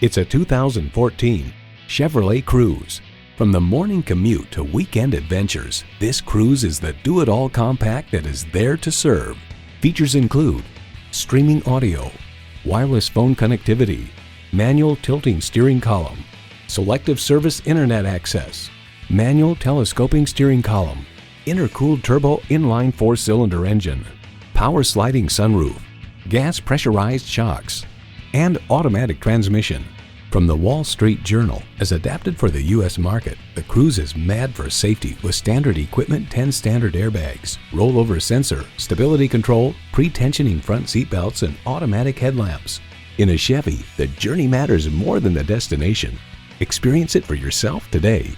It's a 2014 Chevrolet Cruze. From the morning commute to weekend adventures, this Cruze is the do-it-all compact that is there to serve. Features include streaming audio, wireless phone connectivity, manual tilting steering column, selective service internet access, manual telescoping steering column, intercooled turbo inline 4-cylinder engine, power sliding sunroof, gas pressurized shocks, and automatic transmission. From the Wall Street Journal, as adapted for the U.S. market, the Cruze is mad for safety with standard equipment 10 standard airbags, rollover sensor, stability control, pre-tensioning front seat belts, and automatic headlamps. In a Chevy, the journey matters more than the destination. Experience it for yourself today.